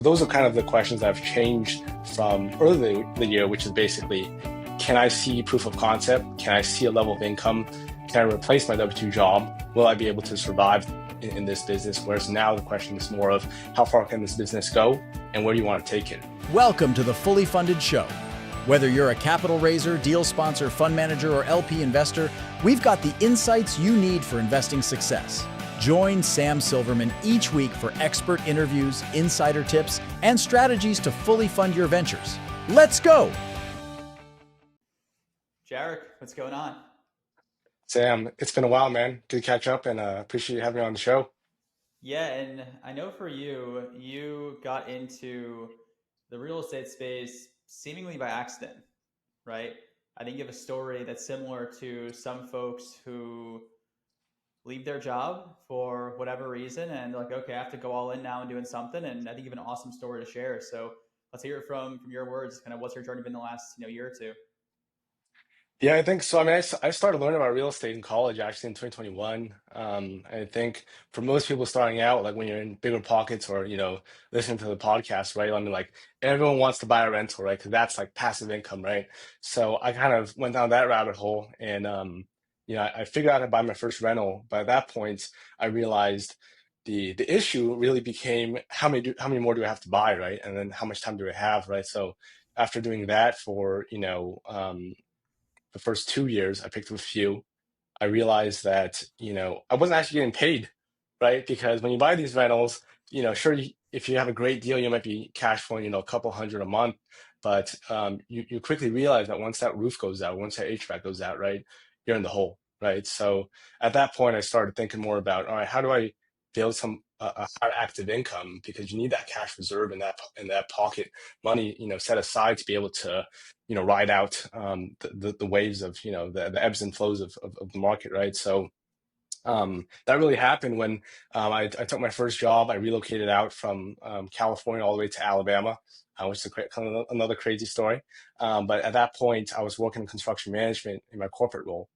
Those are kind of the questions that have changed from earlier the year, which is basically, can I see proof of concept? Can I see a level of income? Can I replace my W-2 job? Will I be able to survive in this business? Whereas now the question is more of how far can this business go and where do you want to take it? Welcome to the Fully Funded Show. Whether you're a capital raiser, deal sponsor, fund manager, or LP investor, we've got the insights you need for investing success. Join Sam Silverman each week for expert interviews, insider tips, and strategies to fully fund your ventures. Let's go! Jarek, what's going on? Sam, it's been a while, man. Good to catch up and appreciate you having me on the show. Yeah, and I know for you, you got into the real estate space seemingly by accident, right? I think you have a story that's similar to some folks who leave their job for whatever reason and they're like, okay, I have to go all in now and doing something. And I think you have an awesome story to share. So let's hear it from your words. Kind of what's your journey been the last year or two? Yeah, I think so. I mean, I started learning about real estate in college actually in 2021. I think for most people starting out, like when you're in bigger pockets or, listening to the podcast, right? I mean, like everyone wants to buy a rental, right? Because that's like passive income, right? So I kind of went down that rabbit hole and, I figured out how to buy my first rental. But at that point, I realized the issue really became how many more do I have to buy, right? And then how much time do I have, right? So after doing that for, the first 2 years, I picked up a few. I realized that, I wasn't actually getting paid, right? Because when you buy these rentals, sure, if you have a great deal, you might be cash flowing, a couple hundred a month. But you quickly realize that once that roof goes out, once that HVAC goes out, right, you're in the hole, right? So at that point, I started thinking more about, all right, how do I build a higher active income? Because you need that cash reserve and that pocket money, set aside to be able to ride out the waves of the ebbs and flows of the market, right? So that really happened when I took my first job. I relocated out from California all the way to Alabama, which is kind of another crazy story. But at that point, I was working in construction management in my corporate role.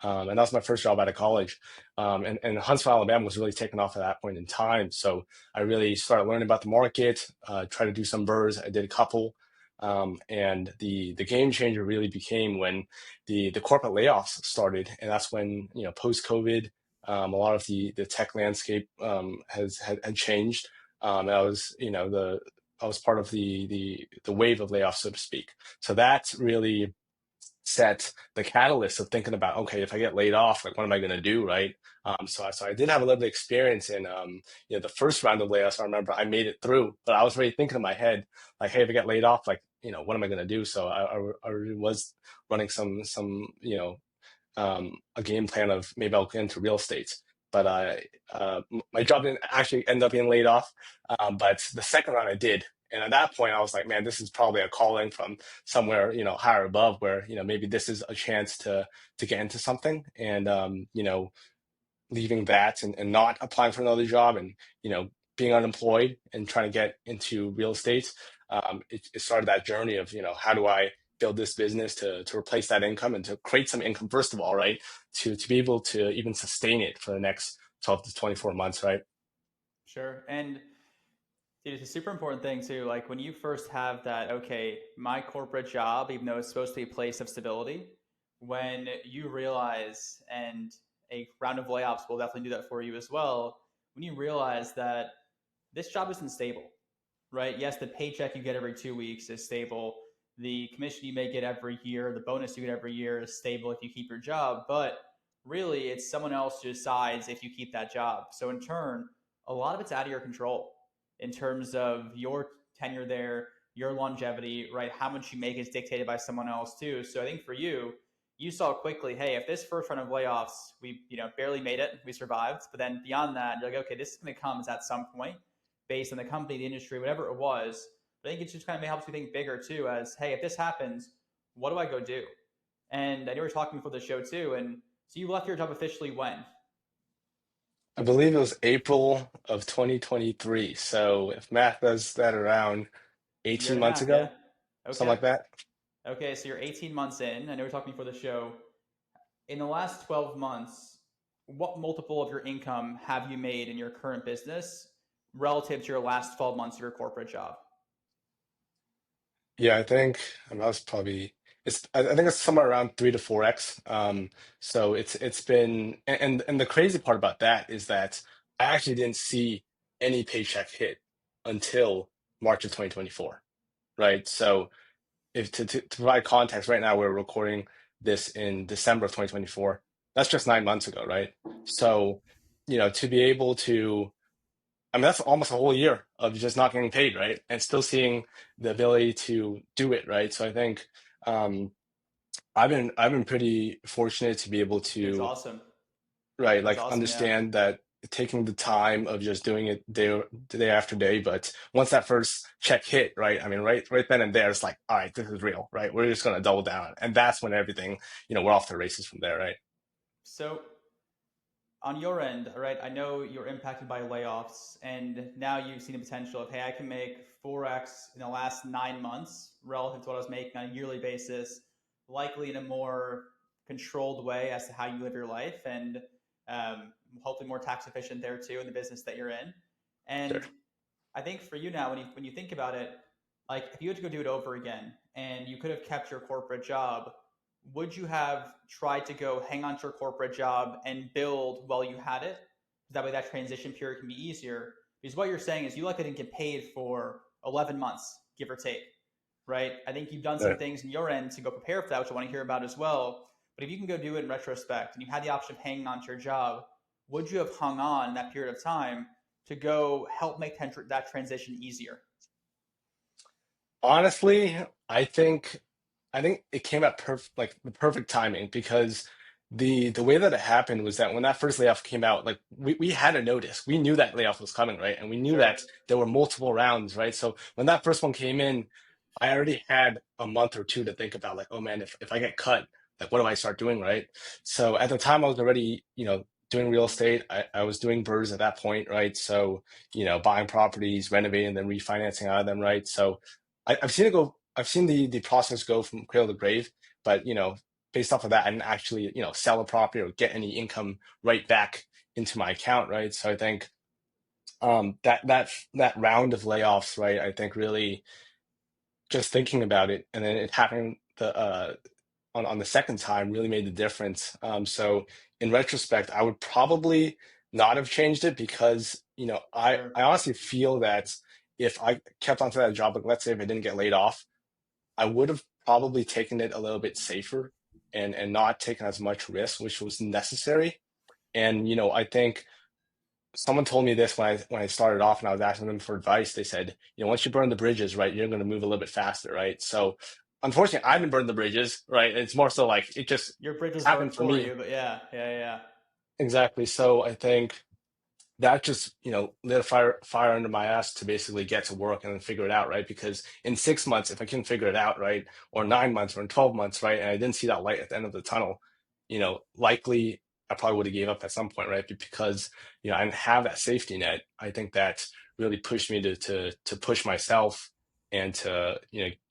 And that was my first job out of college. And Huntsville, Alabama was really taking off at that point in time. So I really started learning about the market, tried to do some burrs. I did a couple. And the game changer really became when the corporate layoffs started. And that's when, post COVID, a lot of the tech landscape had changed. And I was part of the wave of layoffs, so to speak. So that really set the catalyst of thinking about, okay, if I get laid off, like what am I going to do, right? So I did have a little bit of experience in the first round of layoffs. I remember I made it through, but I was already thinking in my head like, hey, if I get laid off, like what am I going to do? So I really was running some a game plan of maybe I'll get into real estate. But my job didn't actually end up being laid off. But the second round I did. And at that point, I was like, man, this is probably a calling from somewhere, higher above where, maybe this is a chance to get into something. And, leaving that and not applying for another job and, being unemployed and trying to get into real estate, it started that journey of, how do I build this business to replace that income and to create some income, first of all, right? To be able to even sustain it for the next 12 to 24 months, right? Sure. And dude, it's a super important thing too. Like when you first have that, okay, my corporate job, even though it's supposed to be a place of stability, when you realize, and a round of layoffs will definitely do that for you as well, when you realize that this job isn't stable, right? Yes, the paycheck you get every 2 weeks is stable. The commission you may get every year, the bonus you get every year is stable if you keep your job. But really, it's someone else who decides if you keep that job. So in turn, a lot of it's out of your control in terms of your tenure there, your longevity, right? How much you make is dictated by someone else too. So I think for you, you saw quickly, hey, if this first round of layoffs, we barely made it, we survived. But then beyond that, you're like, okay, this is going to come at some point based on the company, the industry, whatever it was. But I think it just kind of helps you think bigger too, as hey, if this happens, what do I go do? And I know we were talking before the show too, and so you left your job officially when? I believe it was April of 2023. So if math does that around Year 18 and a months half, yeah. ago, something Okay. like that. Okay, so you're 18 months in. I know we are talking before the show. In the last 12 months, what multiple of your income have you made in your current business relative to your last 12 months of your corporate job? Yeah, I mean, that was probably I think it's somewhere around 3 to 4x. So it's been and the crazy part about that is that I actually didn't see any paycheck hit until March of 2024, right? So if to provide context, right now we're recording this in December of 2024. That's just 9 months ago, right? So, to be able to, I mean, that's almost a whole year of just not getting paid, right? And still seeing the ability to do it, right? So I think um, I've been pretty fortunate to be able Dude, it's to, awesome. right, That's like awesome. Yeah. understand that taking the time of just doing it day after day. But once that first check hit, right? I mean, right then and there, it's like, all right, this is real, right? We're just gonna double down, and that's when everything, we're off the races from there, right? So on your end, all right, I know you're impacted by layoffs, and now you've seen the potential of, hey, I can make 4x in the last 9 months relative to what I was making on a yearly basis, likely in a more controlled way as to how you live your life, and hopefully more tax efficient there too in the business that you're in. Sure. And I think for you now, when you think about it, like if you had to go do it over again and you could have kept your corporate job, would you have tried to go hang on to your corporate job and build while you had it? That way, that transition period can be easier. Because what you're saying is you likely didn't get paid for 11 months, give or take, right? I think you've done some Right. things in your end to go prepare for that, which I want to hear about as well. But if you can go do it in retrospect and you had the option of hanging on to your job, would you have hung on in that period of time to go help make that transition easier? Honestly, I think I think it came at like the perfect timing because the way that it happened was that when that first layoff came out, like we had a notice. We knew that layoff was coming, right? And we knew Sure. that there were multiple rounds, right? So when that first one came in, I already had a month or two to think about like, oh man, if I get cut, like what do I start doing, right? So at the time I was already, doing real estate. I was doing birds at that point, right? So, buying properties, renovating them, refinancing out of them, right? So I've seen the process go from cradle to grave, but based off of that, I didn't actually, sell a property or get any income right back into my account, right? So I think that round of layoffs, right, I think really just thinking about it and then it happening on the second time really made the difference. So in retrospect, I would probably not have changed it because, Sure. I honestly feel that if I kept onto that job, like let's say if I didn't get laid off, I would have probably taken it a little bit safer and not taken as much risk, which was necessary. And I think someone told me this when I started off and I was asking them for advice. They said, once you burn the bridges, right, you're going to move a little bit faster, right? So unfortunately, I didn't burn the bridges, right? It's more so like it just Your bridges burned happened for for me. you, but yeah, yeah, yeah. Exactly. So I think that just lit a fire under my ass to basically get to work and then figure it out, right? Because in 6 months, if I can figure it out, right, or 9 months or in 12 months, right, and I didn't see that light at the end of the tunnel, likely I probably would have gave up at some point, right? Because I didn't have that safety net. I think that really pushed me to push myself and to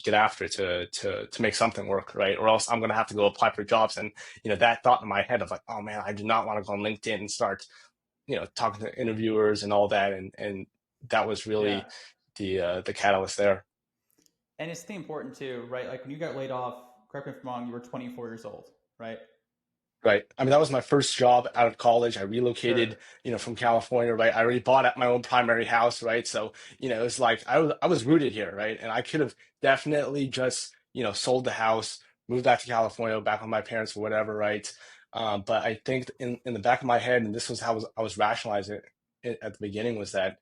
get after it to make something work, right? Or else I'm gonna have to go apply for jobs, and that thought in my head of like, oh man, I do not want to go on LinkedIn and start talking to interviewers and all that, and that was Yeah. really the catalyst there. And it's the important too, right? Like when you got laid off, correct me if I'm wrong, you were 24 years old, right? Right. I mean, that was my first job out of college. I Sure. relocated, from California, right? I already bought at my own primary house, right? So, it was like I was rooted here, right? And I could have definitely just, sold the house, moved back to California, back with my parents or whatever, right? But I think in the back of my head, and this was how I was rationalizing it at the beginning, was that,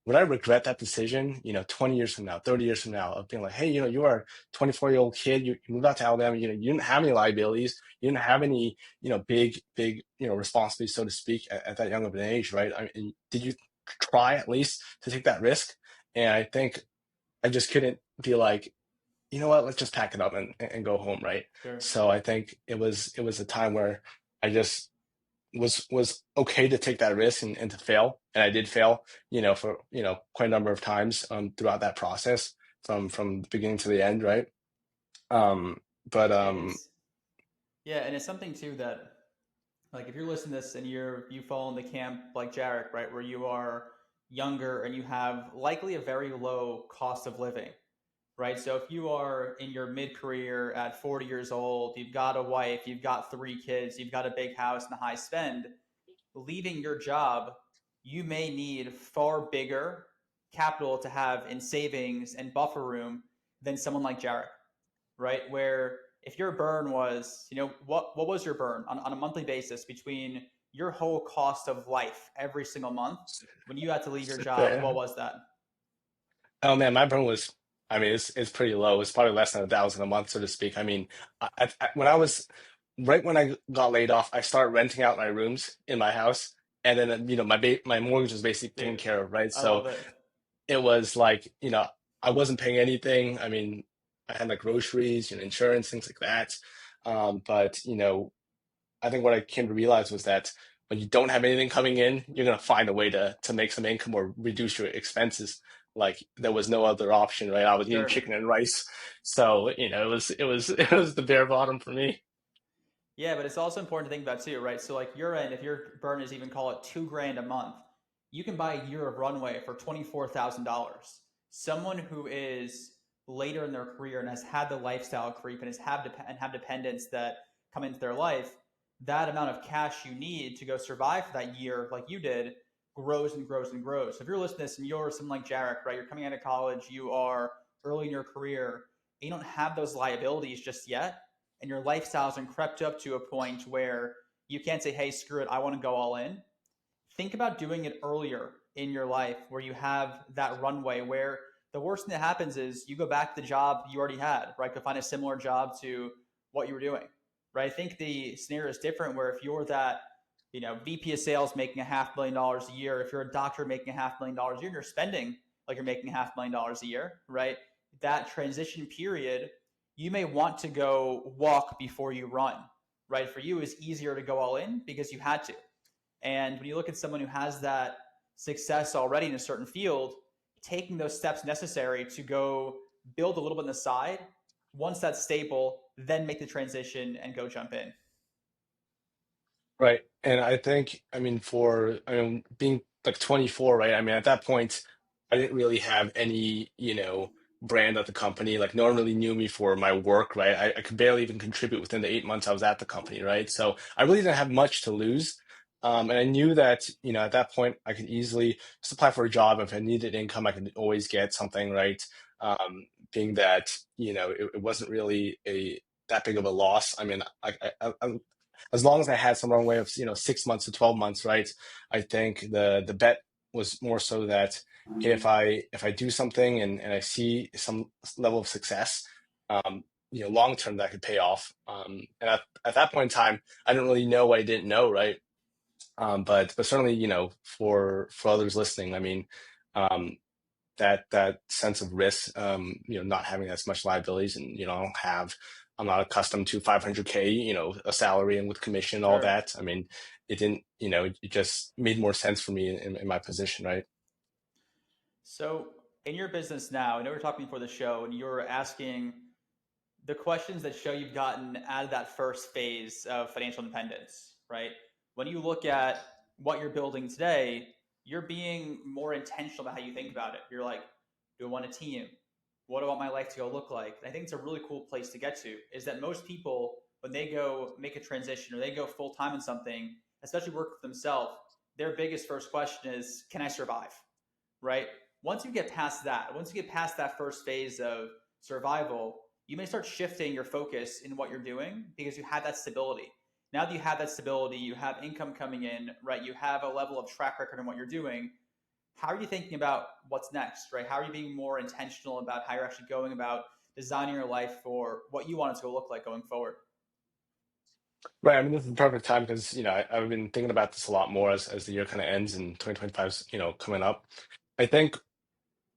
would I regret that decision, 20 years from now, 30 years from now, of being like, hey, you are 24-year-old kid. You moved out to Alabama. You didn't have any liabilities. You didn't have any, big, responsibilities, so to speak, at that young of an age, right? I mean, did you try at least to take that risk? And I think I just couldn't be like, you know what, let's just pack it up and go home, right? Sure. So I think it was a time where I just was okay to take that risk and to fail. And I did fail, for quite a number of times throughout that process from the beginning to the end, right? Um, but And it's yeah, and it's something too that Like if you're listening to this and you fall in the camp like Jarek, right, where you are younger and you have likely a very low cost of living, right? So if you are in your mid career at 40 years old, you've got a wife, you've got three kids, you've got a big house and a high spend, leaving your job, you may need far bigger capital to have in savings and buffer room than someone like Jarek, right? Where if your burn was, what was your burn on a monthly basis between your whole cost of life every single month when you had to leave your job? Yeah. What was that? Oh man, my burn was, I mean, it's pretty low. It's probably less than 1,000 a month, so to speak. I mean, when I was right when I got laid off, I started renting out my rooms in my house, and then my mortgage was basically taken Dude, care of, right? I So love it. it was like, I wasn't paying anything. I mean, I had like groceries, insurance, things like that. But I think what I came to realize was that when you don't have anything coming in, you're gonna find a way to make some income or reduce your expenses. Like there was no other option, right? I was eating Sure. chicken and rice, so it was it was the bare bottom for me. Yeah, but it's also important to think about too, right? So like your end, if your burn is even call it 2 grand a month, you can buy a year of runway for $24,000. Someone who is later in their career and has had the lifestyle creep and have dependents that come into their life, that amount of cash you need to go survive for that year, like you did, grows and grows and grows. So if you're listening to this and you're someone like Jarek, right? You're coming out of college, you are early in your career, and you don't have those liabilities just yet, and your lifestyle's been crept up to a point where you can't say, hey, screw it, I want to go all in. Think about doing it earlier in your life where you have that runway where the worst thing that happens is you go back to the job you already had, right? Go find a similar job to what you were doing, right? I think the scenario is different where if you're that, VP of sales making $500,000 a year, if you're a doctor making $500,000 a year, and you're spending like you're making $500,000 a year, right? That transition period, you may want to go walk before you run, right? For you, it's easier to go all in because you had to. And when you look at someone who has that success already in a certain field, taking those steps necessary to go build a little bit on the side, once that's stable, then make the transition and go jump in. Right. And I think, I mean, being like 24, right? I mean, at that point, I didn't really have any, brand at the company. Like, no one really knew me for my work, right? I could barely even contribute within the 8 months I was at the company, right? So I really didn't have much to lose. And I knew that, at that point, I could easily just apply for a job. If I needed income, I could always get something, right? Being that, it wasn't really that big of a loss. I mean, as long as I had some runway of 6 months to 12 months, right? I think the bet was more so that, okay, if I do something and I see some level of success, long term that could pay off. And at that point in time, I didn't really know what I didn't know, right? But certainly, for others listening, I mean, um, that sense of risk, not having as much liabilities, and I'm not accustomed to 500K, a salary and with commission, all Sure. that. I mean, it didn't, it just made more sense for me in my position, right? So in your business now, I know we are talking before the show, and you're asking the questions that show you've gotten out of that first phase of financial independence, right? When you look at what you're building today, you're being more intentional about how you think about it. You're like, do I want a team? What do I want my life to go look like? And I think it's a really cool place to get to is that most people, when they go make a transition or they go full time in something, especially work for themselves, their biggest first question is, can I survive? Right? Once you get past that first phase of survival, you may start shifting your focus in what you're doing because you have that stability. Now that you have that stability, you have income coming in, right? You have a level of track record in what you're doing. How are you thinking about what's next, right? How are you being more intentional about how you're actually going about designing your life for what you want it to look like going forward? Right. I mean, this is the perfect time because, I've been thinking about this a lot more as the year kind of ends and 2025 is, coming up. I think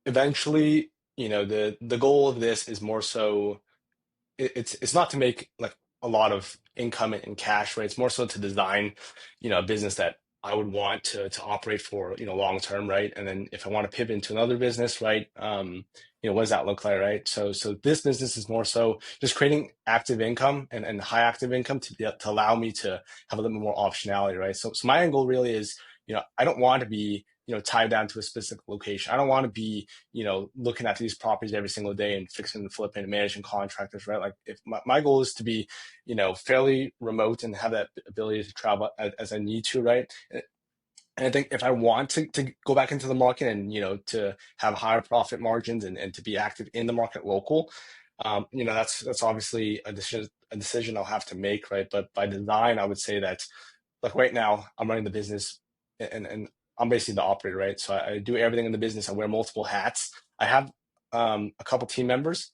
eventually, the goal of this is more so it's not to make like a lot of income in cash, right? It's more so to design, a business that I would want to operate for, long term, right? And then if I want to pivot into another business, right? What does that look like, right? So this business is more so just creating active income and high active income to allow me to have a little bit more optionality, right? So my end goal really is, I don't want to be, tied down to a specific location. I don't want to be, looking at these properties every single day and fixing and flipping and managing contractors, right? Like if my goal is to be, fairly remote and have that ability to travel as I need to, right? And I think if I want to go back into the market and, to have higher profit margins and to be active in the market local, that's obviously a decision I'll have to make, right? But by design, I would say that like right now I'm running the business and I'm basically the operator, right? So I do everything in the business. I wear multiple hats. I have a couple team members.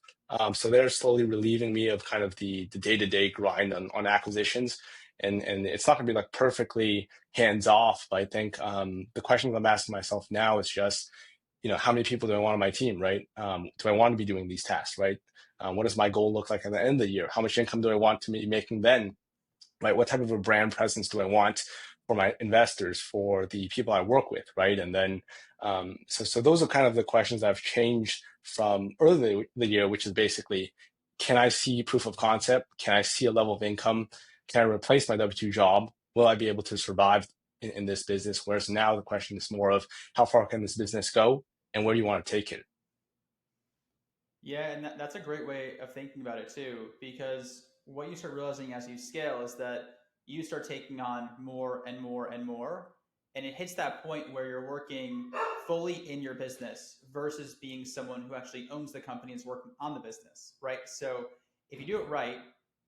So they're slowly relieving me of kind of the day-to-day grind on acquisitions. And it's not gonna be like perfectly hands off, but I think the questions I'm asking myself now is just, how many people do I want on my team, right? Do I want to be doing these tasks, right? What does my goal look like at the end of the year? How much income do I want to be making then? Right? What type of a brand presence do I want for my investors, for the people I work with, right? And then, so those are kind of the questions that have changed from earlier the year, which is basically, can I see proof of concept? Can I see a level of income? Can I replace my W-2 job? Will I be able to survive in this business? Whereas now the question is more of how far can this business go and where do you want to take it? Yeah, and that's a great way of thinking about it too, because what you start realizing as you scale is that you start taking on more and more and more, and it hits that point where you're working fully in your business versus being someone who actually owns the company and is working on the business, right? So if you do it right,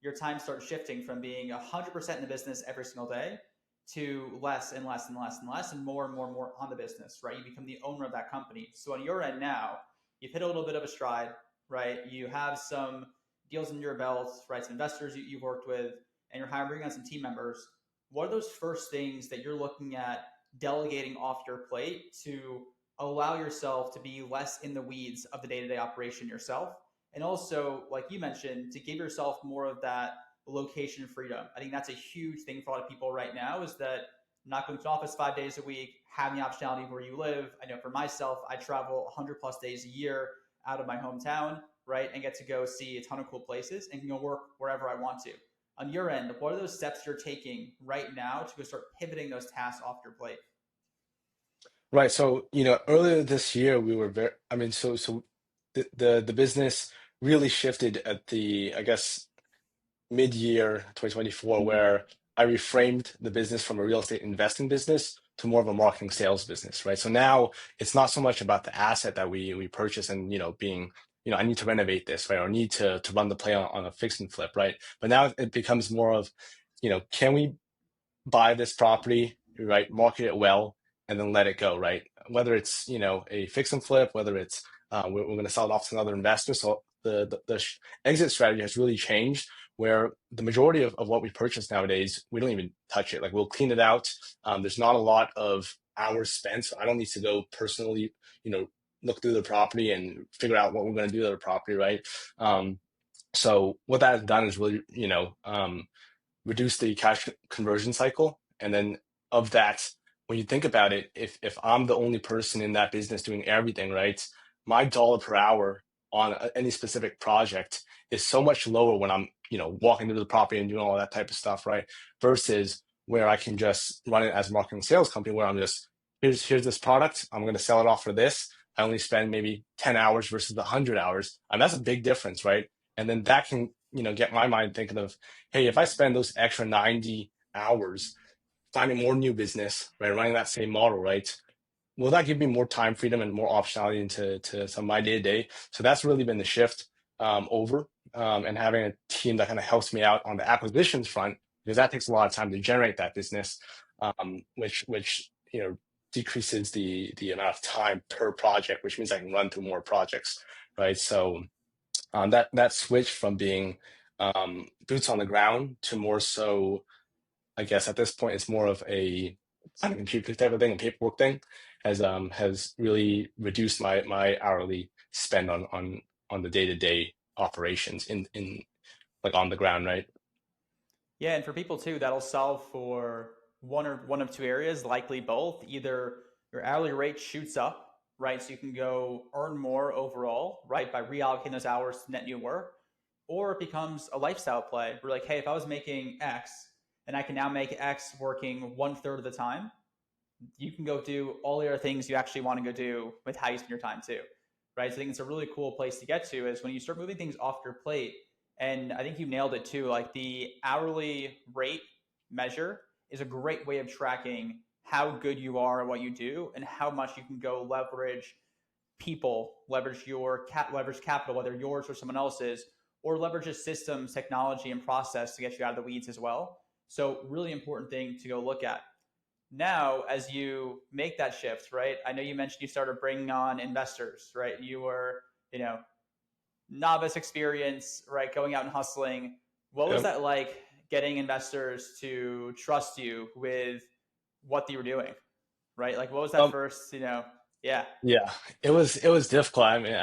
your time starts shifting from being 100% in the business every single day to less and less and less and less and more and more and more on the business, right? You become the owner of that company. So on your end now, you've hit a little bit of a stride, right? You have some deals in your belt, right? Some investors you've worked with, and you're hiring on some team members. What are those first things that you're looking at delegating off your plate to allow yourself to be less in the weeds of the day-to-day operation yourself? And also, like you mentioned, to give yourself more of that location freedom. I think that's a huge thing for a lot of people right now is that not going to office 5 days a week, having the optionality where you live. I know for myself, I travel 100 plus days a year out of my hometown, right? And get to go see a ton of cool places and can go work wherever I want to. On your end, what are those steps you're taking right now to go start pivoting those tasks off your plate? Right. So, earlier this year we were very, I mean, so the business really shifted at the, I guess, mid-year 2024, where I reframed the business from a real estate investing business to more of a marketing sales business, right? So now it's not so much about the asset that we purchase and, being, I need to renovate this, right? Or need to run the play on a fix and flip, right? But now it becomes more of, can we buy this property, right? Market it well, and then let it go, right? Whether it's a fix and flip, whether it's we're going to sell it off to another investor. So the exit strategy has really changed, where the majority of what we purchase nowadays, we don't even touch it. Like we'll clean it out. There's not a lot of hours spent, so I don't need to go personally, look through the property and figure out what we're going to do to the property, right? So what that has done is really, reduce the cash conversion cycle. And then of that, when you think about it, if I'm the only person in that business doing everything, right, my dollar per hour on any specific project is so much lower when I'm, walking through the property and doing all that type of stuff, right? Versus where I can just run it as a marketing sales company where I'm just, here's this product, I'm going to sell it off for this. I only spend maybe 10 hours versus the 100 hours. And that's a big difference, right? And then that can, get my mind thinking of, hey, if I spend those extra 90 hours finding more new business, right, running that same model, right, will that give me more time freedom and more optionality into some of my day to day? So that's really been the shift over and having a team that kind of helps me out on the acquisitions front, because that takes a lot of time to generate that business, which decreases the amount of time per project, which means I can run through more projects, right? So that switch from being boots on the ground to more so, I guess at this point, it's more of a kind of computer type of thing, a paperwork thing, has really reduced my hourly spend on the day to day operations in like on the ground, right? Yeah, and for people too, that'll solve for one of two areas, likely both. Either your hourly rate shoots up, right? So you can go earn more overall, right, by reallocating those hours to net new work, or it becomes a lifestyle play. We're like, hey, if I was making X and I can now make X working 1/3 of the time, you can go do all the other things you actually want to go do with how you spend your time too, right? So I think it's a really cool place to get to is when you start moving things off your plate. And I think you nailed it too. Like the hourly rate measure is a great way of tracking how good you are at what you do and how much you can go leverage people, leverage capital, whether yours or someone else's, or leverage a systems, technology, and process to get you out of the weeds as well. So really important thing to go look at. Now, as you make that shift, right? I know you mentioned you started bringing on investors, right? You were, you know, novice experience, right? Going out and hustling. What was Yep. that like getting investors to trust you with what you were doing, right? Like, what was that Um, first, yeah. yeah, it was difficult. I mean,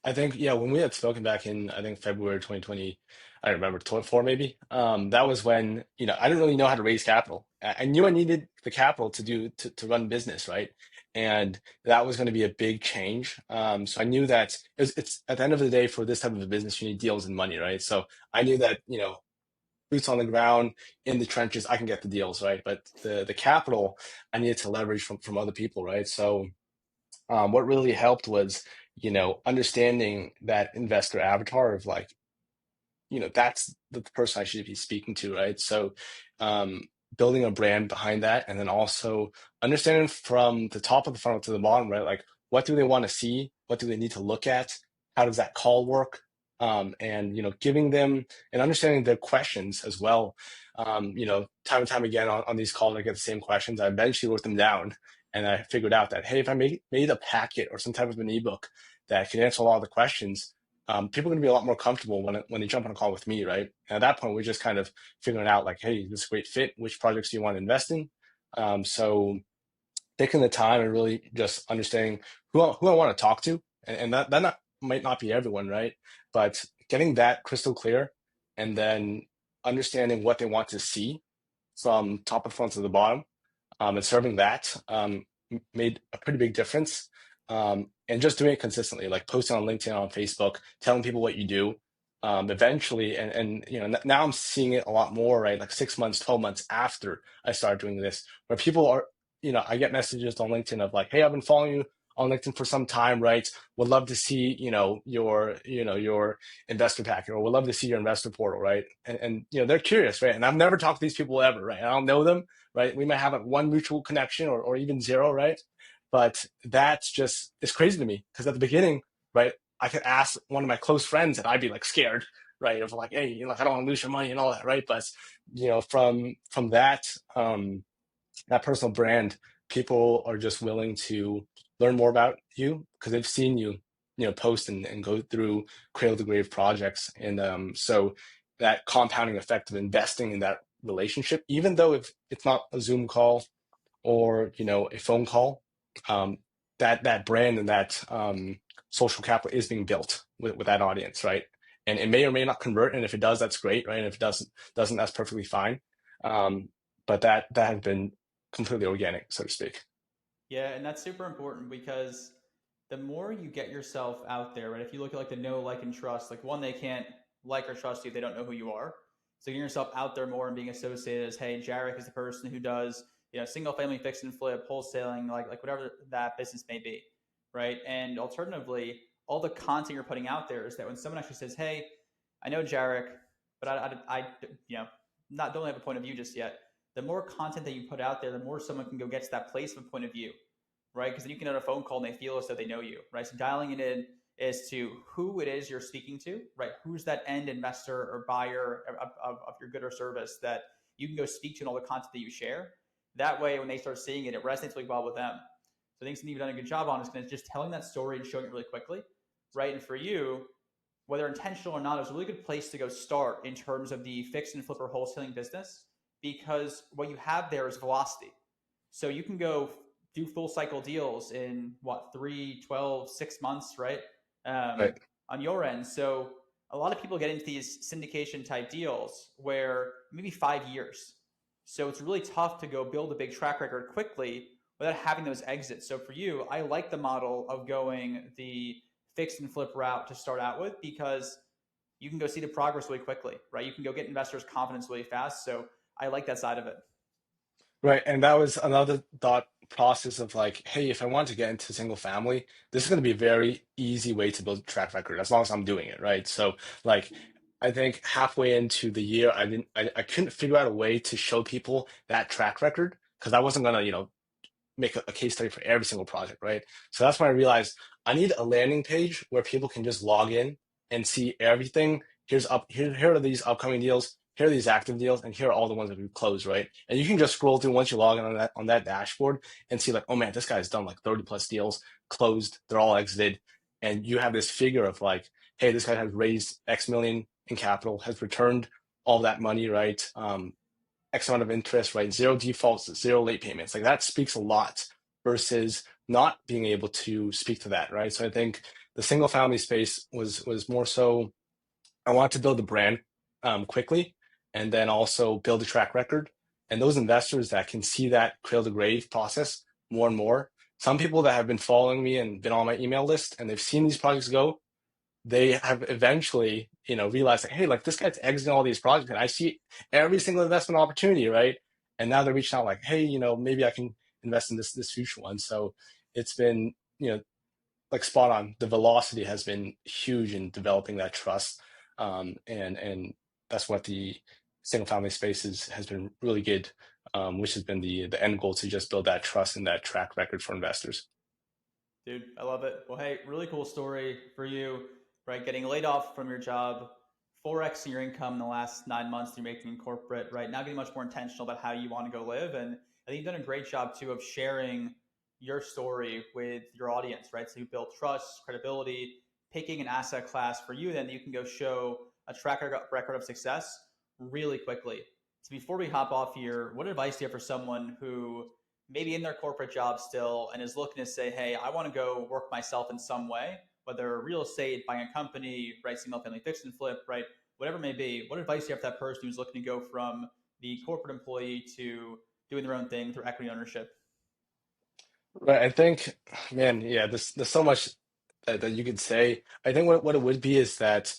I think yeah, when we had spoken back in I think February 2020, I don't remember 24 maybe. That was when I didn't really know how to raise capital. I knew I needed the capital to run business, right? And that was going to be a big change. So I knew that it's at the end of the day for this type of a business, you need deals and money, right? So I knew that boots on the ground in the trenches, I can get the deals, right? But the capital I needed to leverage from other people, right? So what really helped was, understanding that investor avatar of like, that's the person I should be speaking to, right? So, um, building a brand behind that, and then also understanding from the top of the funnel to the bottom, right? Like, what do they want to see? What do they need to look at? How does that call work? And giving them and understanding their questions as well. Time and time again on these calls, I get the same questions. I eventually wrote them down, and I figured out that hey, if I made a packet or some type of an ebook that could answer a lot of the questions, people are going to be a lot more comfortable when they jump on a call with me, right? And at that point, we're just kind of figuring out like, hey, this is a great fit. Which projects do you want to invest in? So taking the time and really just understanding who I want to talk to, and might not be everyone, right? But getting that crystal clear, and then understanding what they want to see from top of the funnel to the bottom, and serving that made a pretty big difference. And just doing it consistently, like posting on LinkedIn, on Facebook, telling people what you do. Eventually, and now I'm seeing it a lot more, right? Like 6 months, 12 months after I started doing this, where people are, I get messages on LinkedIn of like, hey, I've been following you on LinkedIn for some time, right? Would love to see, your investor packet, or would love to see your investor portal, right? And they're curious, right? And I've never talked to these people ever, right? I don't know them, right? We might have like one mutual connection or even zero, right? But that's just, it's crazy to me because at the beginning, right, I could ask one of my close friends and I'd be like scared, right? Of like, hey, I don't want to lose your money and all that, right? But from that personal brand, people are just willing to learn more about you because they've seen you, post and go through cradle to grave projects. And so that compounding effect of investing in that relationship, even though if it's not a Zoom call or a phone call, um, that brand and that social capital is being built with that audience, right? And it may or may not convert, and if it does, that's great, right? And if it doesn't, that's perfectly fine. Um, but that has been completely organic, so to speak. Yeah, and that's super important because the more you get yourself out there, right? If you look at like the know, like, and trust, like one, they can't like or trust you, they don't know who you are. So getting yourself out there more and being associated as, hey, Jarek is the person who does, single family fix and flip, wholesaling, like whatever that business may be, right? And alternatively, all the content you're putting out there is that when someone actually says, hey, I know Jarek, but I not don't have a point of view just yet. The more content that you put out there, the more someone can go get to that place of a point of view, right? Because then you can get a phone call and they feel as though they know you, right? So dialing it in is to who it is you're speaking to, right? Who's that end investor or buyer of your good or service that you can go speak to in all the content that you share. That way, when they start seeing it, it resonates really well with them. So I think something you've done a good job on is kind of just telling that story and showing it really quickly, right? And for you, whether intentional or not, is a really good place to go start in terms of the fix and flipper wholesaling business because what you have there is velocity. So you can go do full cycle deals in what, 3, 12, 6 months, right? Right. On your end. So a lot of people get into these syndication type deals where maybe 5 years. So it's really tough to go build a big track record quickly without having those exits. So for you, I like the model of going the fix and flip route to start out with, because you can go see the progress really quickly, right? You can go get investors' confidence really fast. So I like that side of it. Right. And that was another thought process of like, hey, if I want to get into single family, this is going to be a very easy way to build a track record as long as I'm doing it. Right. So like I think halfway into the year, I couldn't figure out a way to show people that track record because I wasn't gonna, make a case study for every single project, right? So that's when I realized I need a landing page where people can just log in and see everything. Here are these upcoming deals, here are these active deals, and here are all the ones that we've closed, right? And you can just scroll through once you log in on that dashboard and see like, oh man, this guy's done like 30 plus deals, closed, they're all exited. And you have this figure of like, hey, this guy has raised X million in capital, has returned all that money, right? X amount of interest, right? Zero defaults, zero late payments. Like that speaks a lot versus not being able to speak to that, right? So I think the single family space was more so I want to build a brand quickly and then also build a track record. And those investors that can see that cradle to grave process more and more. Some people that have been following me and been on my email list and they've seen these projects go, they have eventually, realized like, hey, like this guy's exiting all these projects and I see every single investment opportunity, right? And now they're reaching out like, hey, maybe I can invest in this future one. So it's been, like spot on. The velocity has been huge in developing that trust. And that's what the single family space has been really good, which has been the end goal to just build that trust and that track record for investors. Dude, I love it. Well, hey, really cool story for you, right? Getting laid off from your job, 4x your income in the last 9 months you're making in corporate, right? Now getting much more intentional about how you want to go live. And I think you've done a great job too of sharing your story with your audience, right? So you build trust, credibility, picking an asset class for you, then you can go show a track record of success really quickly. So before we hop off here, what advice do you have for someone who maybe in their corporate job still and is looking to say, hey, I want to go work myself in some way, whether real estate, buying a company, right, single family fix and flip, right, whatever it may be. What advice do you have for that person who's looking to go from the corporate employee to doing their own thing through equity ownership? Right. I think, man, yeah, there's so much that you could say. I think what it would be is that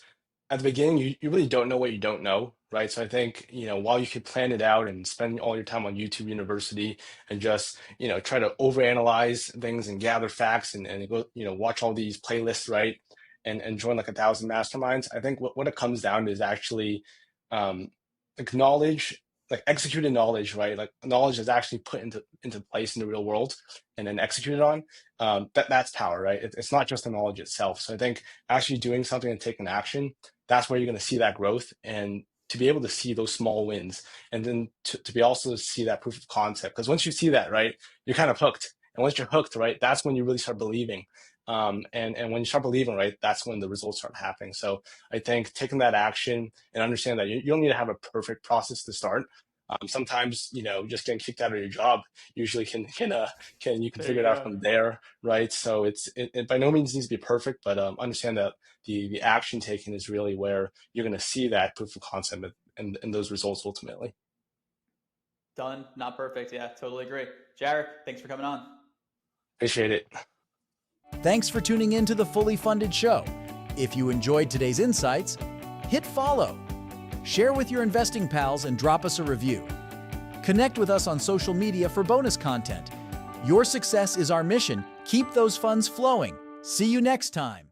at the beginning, you really don't know what you don't know, right? So I think, while you could plan it out and spend all your time on YouTube University and just, try to overanalyze things and gather facts and go, watch all these playlists, right? And join like 1,000 masterminds. I think what it comes down to is actually um, like knowledge, like executed knowledge, right? Like knowledge is actually put into place in the real world and then executed on. That's power, right? It's not just the knowledge itself. So I think actually doing something and taking action, that's where you're going to see that growth and to be able to see those small wins and then to be also see that proof of concept. Because once you see that, right, you're kind of hooked. And once you're hooked, right, that's when you really start believing. And when you start believing, right, that's when the results start happening. So I think taking that action and understand that you don't need to have a perfect process to start. Sometimes, just getting kicked out of your job usually can you can There figure you it out go. from there, right? So it by no means needs to be perfect, but understand that the action taken is really where you're going to see that proof of concept and those results ultimately. Done, not perfect. Yeah, totally agree. Jarek, thanks for coming on. Appreciate it. Thanks for tuning in to the Fully Funded Show. If you enjoyed today's insights, hit follow, share with your investing pals, and drop us a review. Connect with us on social media for bonus content. Your success is our mission. Keep those funds flowing. See you next time.